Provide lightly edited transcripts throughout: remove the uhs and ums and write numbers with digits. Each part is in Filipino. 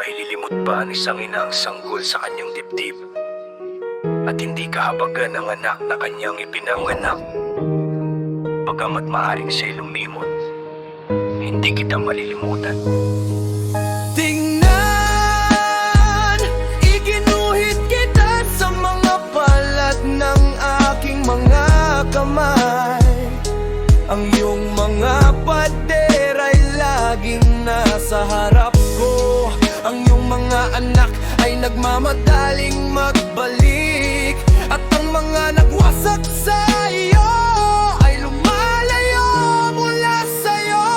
maililimot ba ang isang ina ang sanggol sa kanyang dibdib? At hindi kahabagan ang anak na kanyang ipinanganak. Bagamat maaaring siya'y lumimot, hindi kita malilimutan. Tingnan, iginuhit kita sa mga palat ng aking mga kamay. Ang iyong mga pader ay laging nasa harap ko. Ang iyong mga anak ay nagmamadaling magbalik. At ang mga nagwasak sa iyo ay lumalayo mula sa'yo.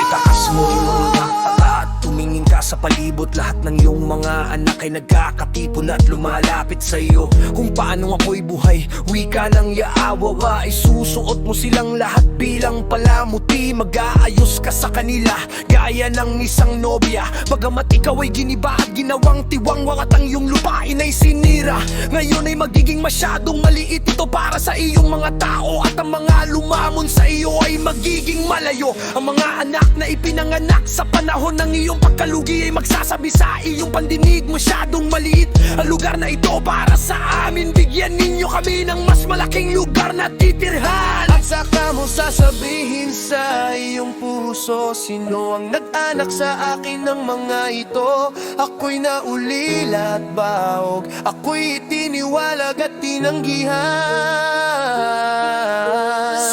Itakas mo yung mga mata at tumingin ka sa palibot. Lahat ng iyong mga anak ay nagkakatipon at lumalapit sa iyo. Kung paano ako'y buhay, wika ng yaawawa, isusuot mo silang lahat bilang palamuti. Mag-aayos ka sa kanila gaya ng isang nobya. Bagamat ikaw ay giniba at ginawang tiwangwang at ang iyong lupain ay sinira, ngayon ay magiging masyadong maliit ito para sa iyong mga tao. At ang mga lumamon sa iyo ay magiging malayo. Ang mga anak na ipinanganak sa panahon ng iyong pagkalugi ay magsasabi sa iyong pandinig, masyadong maliit ang lugar na ito para sa amin. Bigyan ninyo kami ng mas malaking lugar na titirhan. At saka mo sasabihin sa iyong puso, sino ang nag-anak sa akin ng mga ito? Ako'y naulila at bahog, ako'y itiniwalag at tinanggihan.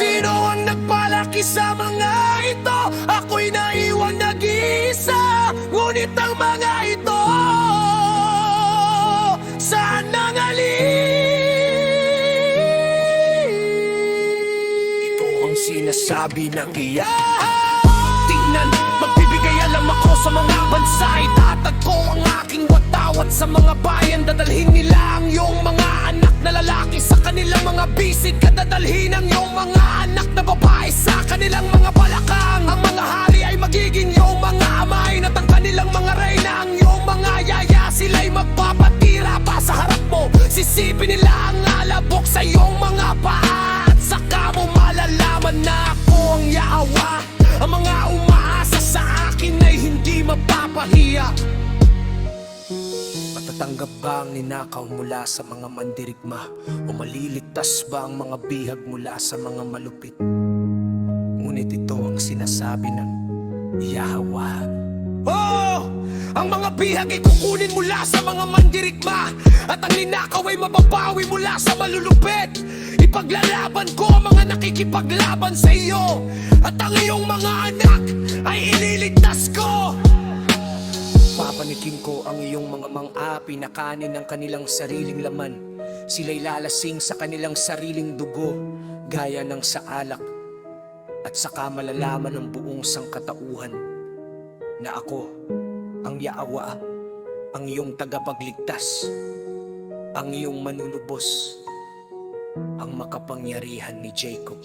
Sino ang nagpalaki sa mga ito? Ako'y naiwan nag-iisa. Ngunit ang mga ito, saan nangaling? Ito ang sinasabi ng iya. Tingnan, magbibigay alam ako sa mga bansa. Itatag ko ang aking watawat sa mga bayan. Dadalhin nila ang iyong mga anak na lalaki sa kanilang mga bisit. Kadadalhin ang iyong mga anak na babae sa kanilang mga balakang. Ang mga hari ay magiging iyong mga amay. At ang kanilang mga reyna ang iyong mga yaya. Sila'y magpapatira pa sa harap mo. Sisipin nila ang alabok sa iyong mga paa. At saka mo malalaman na ako ang Yahwa. Ang mga umaasa sa akin ay hindi mapapahiya. Matatanggap ba ang ninakaw mula sa mga mandirigma? O maliligtas ba ang mga bihag mula sa mga malupit? Ngunit ito ang sinasabi ng Yahwa. Oh! Ang mga bihag ay kukunin mula sa mga mandirigma. At ang ninakaw ay mababawi mula sa malulupit. Ipaglalaban ko ang mga nakikipaglaban sa iyo. At ang iyong mga anak ay ililigtas ko. Papanikin ko ang iyong mga mang-api na kanin ng kanilang sariling laman. Sila'y lalasing sa kanilang sariling dugo, gaya ng sa alak. At saka malalaman ng buong sangkatauhan na ako, ang Yahwa, ang iyong tagapagligtas, ang iyong manunubos, ang makapangyarihan ni Jacob.